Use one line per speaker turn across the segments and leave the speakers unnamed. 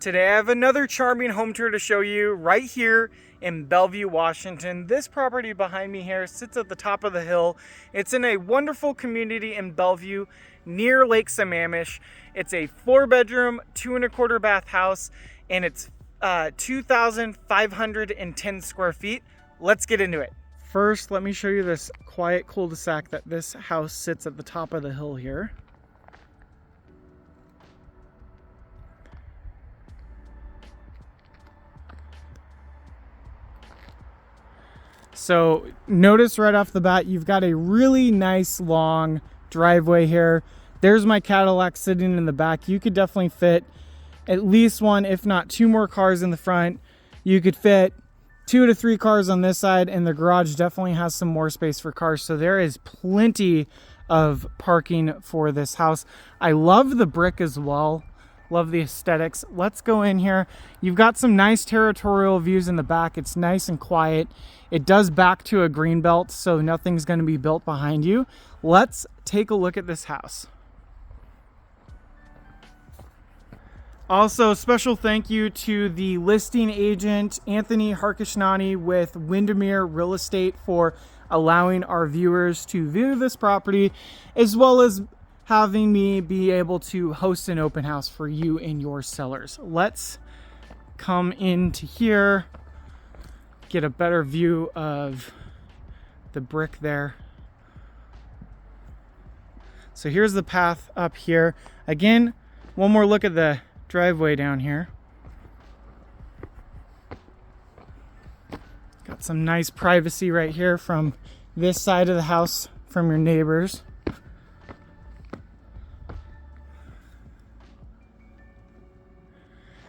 Today I have another charming home tour to show you right here in Bellevue, Washington. This property behind me here sits at the top of the hill. It's in a wonderful community in Bellevue near Lake Sammamish. It's a 4-bedroom, 2 1/4 bath house, and it's 2,510 square feet. Let's get into it. First, let me show you this quiet cul-de-sac that this house sits at the top of the hill here. So notice right off the bat, you've got a really nice long driveway here. There's my Cadillac sitting in the back. You could definitely fit at least one, if not two more cars in the front. You could fit 2 to 3 cars on this side, and the garage definitely has some more space for cars. So there is plenty of parking for this house. I love the brick as well. Love the aesthetics. Let's go in here. You've got some nice territorial views in the back. It's nice and quiet. It does back to a greenbelt, so nothing's going to be built behind you. Let's take a look at this house. Also, special thank you to the listing agent, Anthony Harkishnani with Windermere Real Estate, for allowing our viewers to view this property, as well as having me be able to host an open house for you and your sellers. Let's come into here, get a better view of the brick there. So here's the path up here. Again, one more look at the driveway down here. Got some nice privacy right here from this side of the house from your neighbors.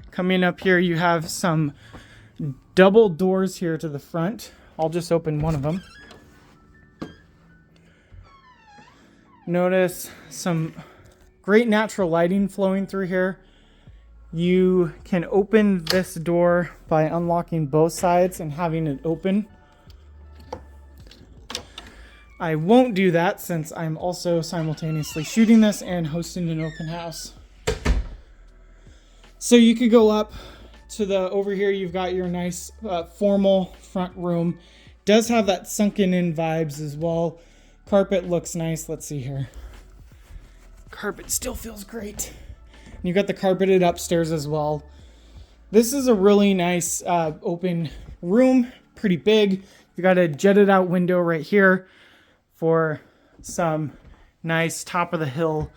Coming up here, you have some double doors here to the front. I'll just open one of them. Notice some great natural lighting flowing through here. You can open this door by unlocking both sides and having it open. I won't do that since I'm also simultaneously shooting this and hosting an open house. So you could go up to the, over here you've got your nice formal front room. Does have that sunken in vibes as well. Carpet looks nice. Let's see here. Carpet still feels great. You got the carpeted upstairs as well. This is a really nice open room, pretty big. You got a jetted out window right here for some nice top of the hill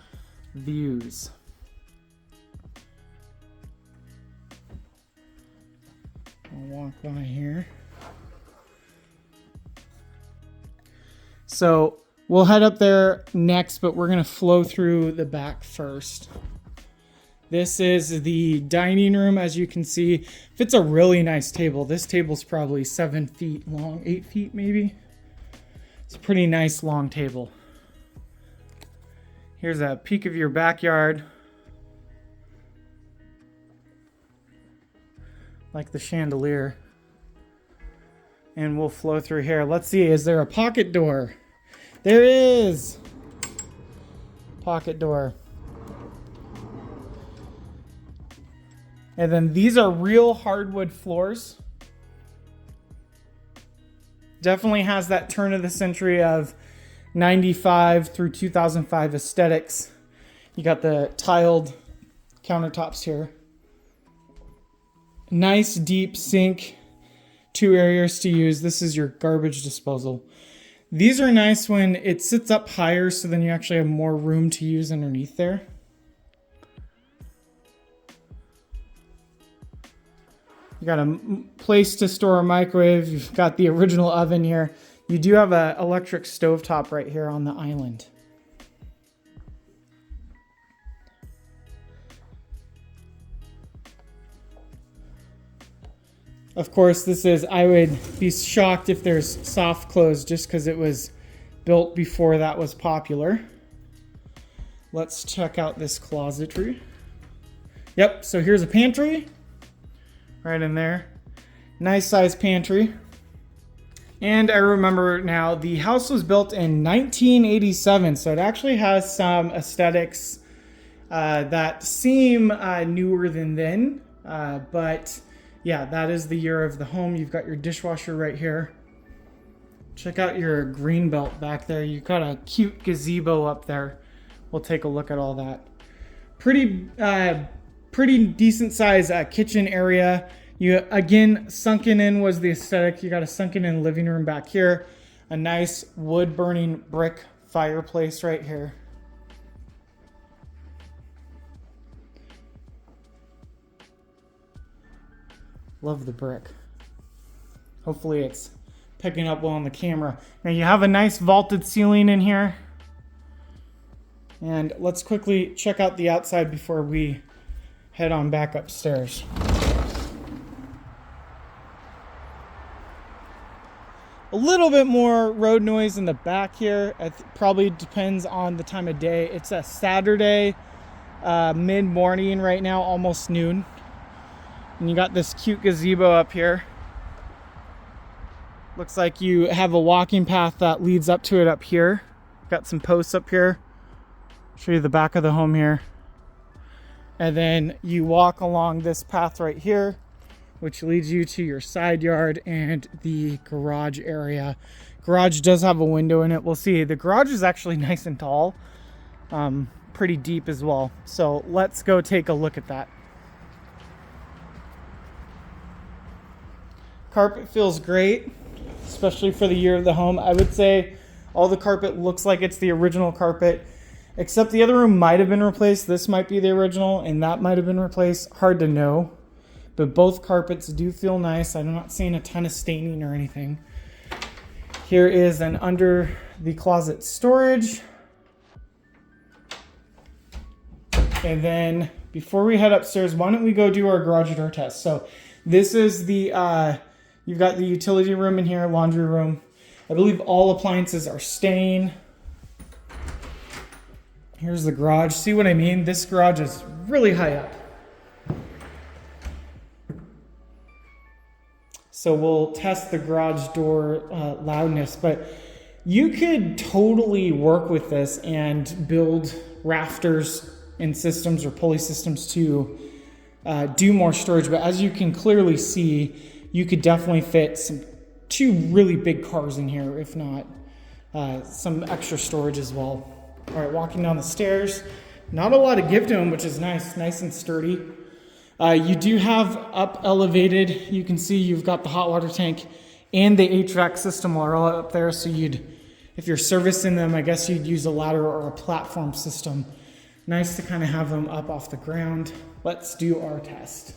views. I'll walk by here. So we'll head up there next, but we're gonna flow through the back first. This is the dining room. As you can see, fits a really nice table. This table's probably 7 feet long, 8 feet maybe. It's a pretty nice long table. Here's a peek of your backyard. Like the chandelier. And we'll flow through here. Let's see, is there a pocket door? There is! Pocket door. And then these are real hardwood floors. Definitely has that turn of the century of 95 through 2005 aesthetics. You got the tiled countertops here. Nice deep sink, 2 areas to use. This is your garbage disposal. These are nice when it sits up higher, so then you actually have more room to use underneath there. You got a place to store a microwave. You've got the original oven here. You do have an electric stovetop right here on the island. Of course, this is, I would be shocked if there's soft close just because it was built before that was popular. Let's check out this closetry. Yep, so here's a pantry right in there. Nice size pantry. And I remember now, the house was built in 1987, so it actually has some aesthetics that seem newer than then. But yeah, that is the year of the home. You've got your dishwasher right here. Check out your greenbelt back there. You've got a cute gazebo up there. We'll take a look at all that. Pretty decent size kitchen area. You again, sunken in was the aesthetic. You got a sunken in living room back here. A nice wood burning brick fireplace right here. Love the brick. Hopefully it's picking up well on the camera. Now you have a nice vaulted ceiling in here. And let's quickly check out the outside before we head on back upstairs. A little bit more road noise in the back here. It probably depends on the time of day. It's a Saturday, mid-morning right now, almost noon. And you got this cute gazebo up here. Looks like you have a walking path that leads up to it up here. Got some posts up here. Show you the back of the home here. And then you walk along this path right here, which leads you to your side yard and the garage area. Garage does have a window in it. We'll see. The garage is actually nice and tall, pretty deep as well. So let's go take a look at that. Carpet feels great, especially for the year of the home. I would say all the carpet looks like it's the original carpet, except the other room might have been replaced. This might be the original and that might have been replaced. Hard to know, but both carpets do feel nice. I'm not seeing a ton of staining or anything. Here is an under the closet storage. And then before we head upstairs, why don't we go do our garage door test? So this is the, you've got the utility room in here, laundry room. I believe all appliances are staying. Here's the garage. See what I mean? This garage is really high up. So we'll test the garage door loudness, but you could totally work with this and build rafters and systems or pulley systems to do more storage. But as you can clearly see, you could definitely fit two really big cars in here, if not some extra storage as well. All right, walking down the stairs. Not a lot of give to them, which is nice and sturdy. You do have up elevated. You can see you've got the hot water tank and the HVAC system are all up there. So if you're servicing them, I guess you'd use a ladder or a platform system. Nice to kind of have them up off the ground. Let's do our test.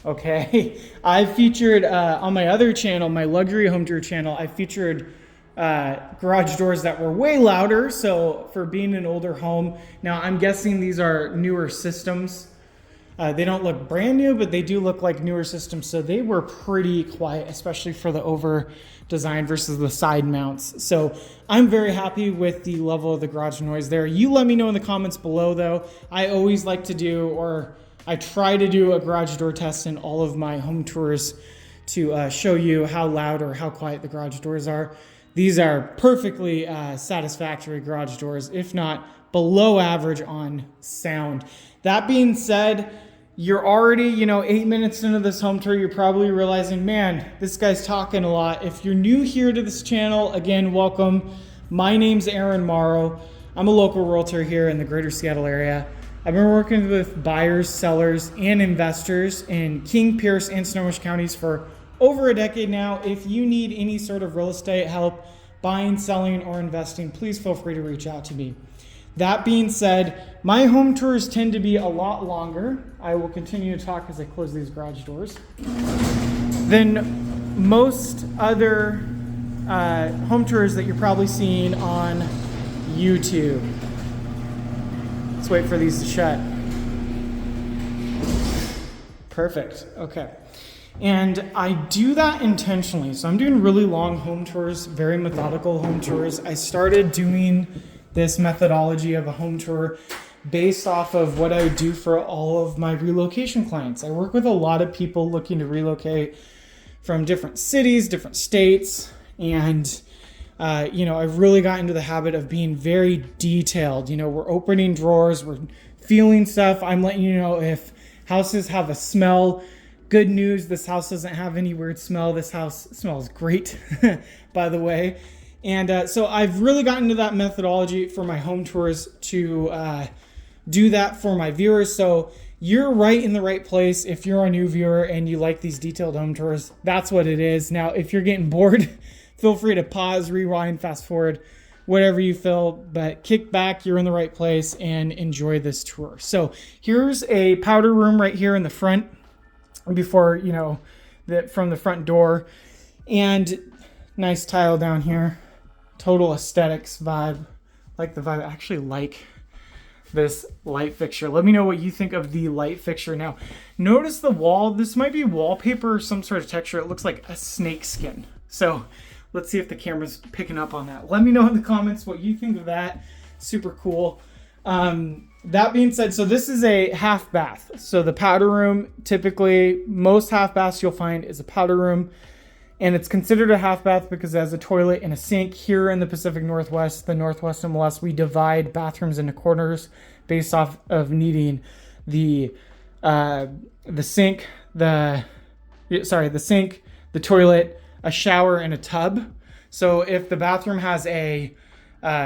Okay, I featured on my other channel, my luxury home tour channel, I featured garage doors that were way louder. So for being an older home, now I'm guessing these are newer systems. They don't look brand new, but they do look like newer systems. So they were pretty quiet, especially for the over design versus the side mounts. So I'm very happy with the level of the garage noise there. You let me know in the comments below though. I always like to do, or I try to do a garage door test in all of my home tours to show you how loud or how quiet the garage doors are. These are perfectly satisfactory garage doors, if not below average on sound. That being said, you're already, 8 minutes into this home tour, you're probably realizing, man, this guy's talking a lot. If you're new here to this channel, again, welcome. My name's Aaron Morrow. I'm a local realtor here in the greater Seattle area. I've been working with buyers, sellers, and investors in King, Pierce, and Snohomish counties for over a decade now. If you need any sort of real estate help, buying, selling, or investing, please feel free to reach out to me. That being said, my home tours tend to be a lot longer. I will continue to talk as I close these garage doors. Than most other home tours that you're probably seeing on YouTube. Let's wait for these to shut. Perfect. Okay. And I do that intentionally. So I'm doing really long home tours, very methodical home tours. I started doing this methodology of a home tour based off of what I do for all of my relocation clients. I work with a lot of people looking to relocate from different cities, different states, and I've really got into the habit of being very detailed. We're opening drawers, we're feeling stuff. I'm letting you know if houses have a smell. Good news, this house doesn't have any weird smell. This house smells great, by the way. And so I've really gotten into that methodology for my home tours to do that for my viewers. So you're right in the right place. If you're a new viewer and you like these detailed home tours, that's what it is. Now, if you're getting bored, feel free to pause, rewind, fast forward, whatever you feel, but kick back, you're in the right place, and enjoy this tour. So here's a powder room right here in the front before, from the front door, and nice tile down here. Total aesthetics vibe. Like the vibe. I actually like this light fixture. Let me know what you think of the light fixture. Now, notice the wall. This might be wallpaper or some sort of texture. It looks like a snake skin. So let's see if the camera's picking up on that. Let me know in the comments what you think of that. Super cool. That being said, so this is a half bath. So the powder room, typically most half baths you'll find is a powder room, and it's considered a half bath because it has a toilet and a sink. Here in the Pacific Northwest, the Northwest MLS, we divide bathrooms into corners based off of needing the sink, the toilet, a shower, and a tub. So if the bathroom has a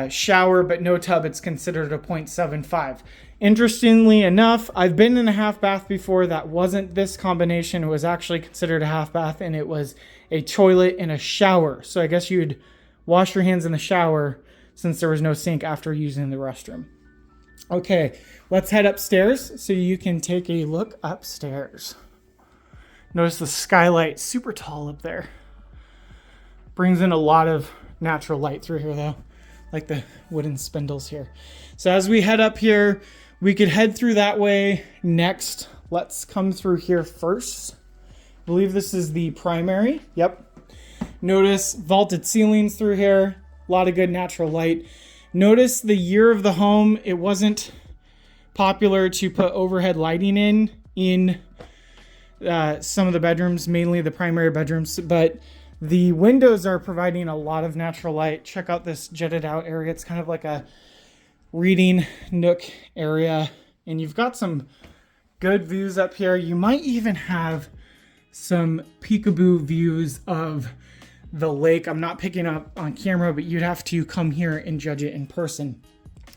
shower but no tub, it's considered a 0.75. Interestingly enough, I've been in a half bath before that wasn't this combination. It was actually considered a half bath, and it was a toilet and a shower. So I guess you'd wash your hands in the shower since there was no sink after using the restroom. Okay, let's head upstairs so you can take a look upstairs. Notice the skylight, super tall up there. Brings in a lot of natural light through here though, like the wooden spindles here. So as we head up here, we could head through that way next. Let's come through here first. I believe this is the primary. Yep. Notice vaulted ceilings through here. A lot of good natural light. Notice the year of the home. It wasn't popular to put overhead lighting in some of the bedrooms, mainly the primary bedrooms, but the windows are providing a lot of natural light. Check out this jetted out area. It's kind of like a reading nook area, and you've got some good views up here. You might even have some peekaboo views of the lake. I'm not picking up on camera, but you'd have to come here and judge it in person.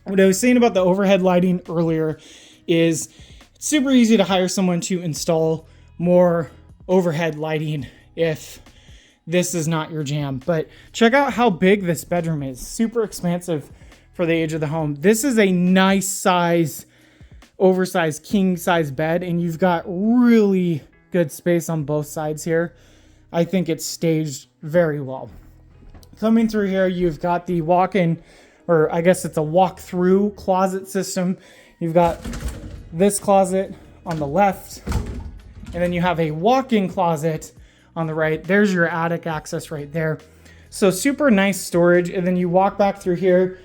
What I was saying about the overhead lighting earlier is it's super easy to hire someone to install more overhead lighting if this is not your jam. But check out how big this bedroom is. Super expansive for the age of the home. This is a nice size, oversized king size bed, and you've got really good space on both sides here. I think it's staged very well. Coming through here, you've got the walk-in, or I guess it's a walk-through closet system. You've got this closet on the left, and then you have a walk-in closet on the right. There's your attic access right there. So super nice storage. And then you walk back through here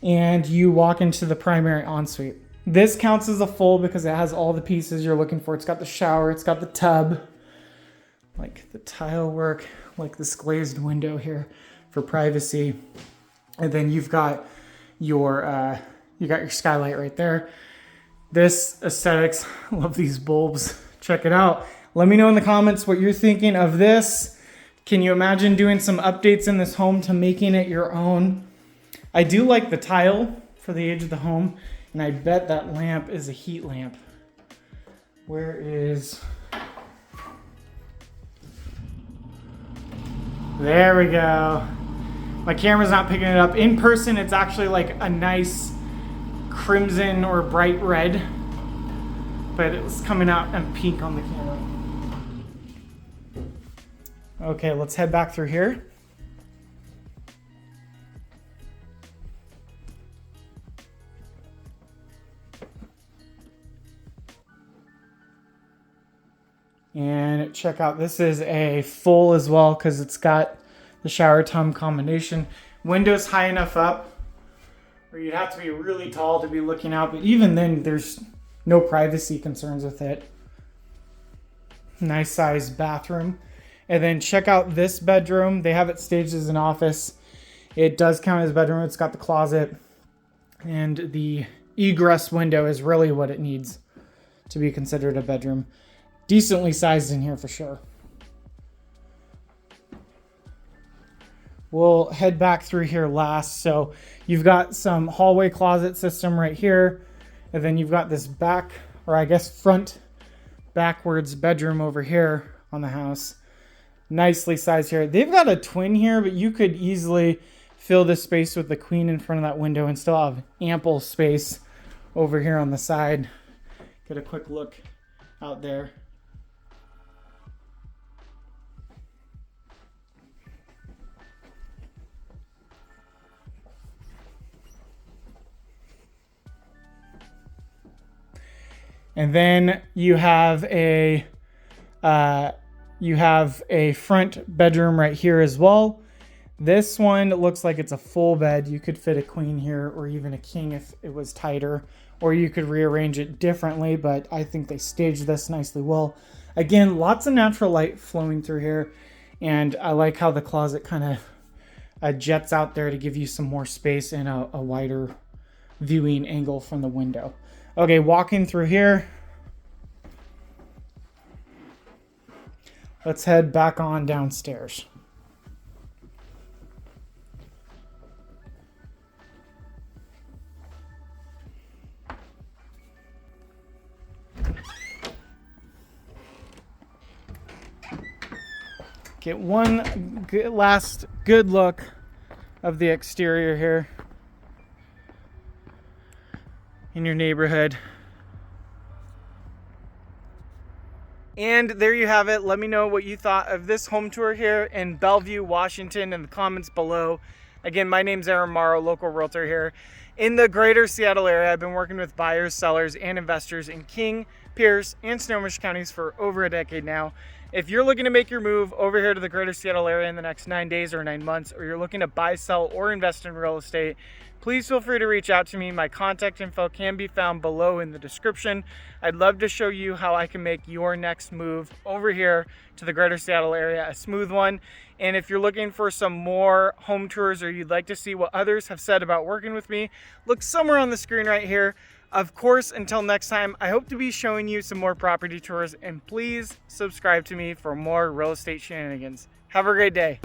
and you walk into the primary ensuite. This counts as a full because it has all the pieces you're looking for. It's got the shower, it's got the tub, like the tile work, like this glazed window here for privacy. And then you've got your skylight right there. This aesthetics, love these bulbs. Check it out. Let me know in the comments what you're thinking of this. Can you imagine doing some updates in this home to making it your own? I do like the tile for the age of the home, and I bet that lamp is a heat lamp. Where is... There we go. My camera's not picking it up. In person, it's actually like a nice crimson or bright red, but it's coming out in pink on the camera. Okay, let's head back through here. And check out, this is a full as well because it's got the shower tub combination. Windows high enough up or you'd have to be really tall to be looking out, but even then there's no privacy concerns with it. Nice sized bathroom. And then check out this bedroom. They have it staged as an office. It does count as a bedroom. It's got the closet, and the egress window is really what it needs to be considered a bedroom. Decently sized in here for sure. We'll head back through here last. So you've got some hallway closet system right here. And then you've got this back, or I guess front backwards bedroom over here on the house. Nicely sized here. They've got a twin here, but you could easily fill this space with the queen in front of that window and still have ample space over here on the side. Get a quick look out there. And then you have a front bedroom right here as well. This one looks like it's a full bed. You could fit a queen here or even a king if it was tighter, or you could rearrange it differently, but I think they staged this nicely well. Again, lots of natural light flowing through here, and I like how the closet kind of jets out there to give you some more space and a wider viewing angle from the window. Okay, walking through here. Let's head back on downstairs. Get one last good look of the exterior here in your neighborhood. And there you have it. Let me know what you thought of this home tour here in Bellevue, Washington in the comments below. Again, my name's Aaron Morrow, local realtor here in the greater Seattle area. I've been working with buyers, sellers, and investors in King, Pierce, and Snohomish counties for over a decade now. If you're looking to make your move over here to the greater Seattle area in the next 9 days or 9 months, or you're looking to buy, sell, or invest in real estate, please feel free to reach out to me. My contact info can be found below in the description. I'd love to show you how I can make your next move over here to the greater Seattle area a smooth one. And if you're looking for some more home tours, or you'd like to see what others have said about working with me, look somewhere on the screen right here. Of course, until next time, I hope to be showing you some more property tours, and please subscribe to me for more real estate shenanigans. Have a great day.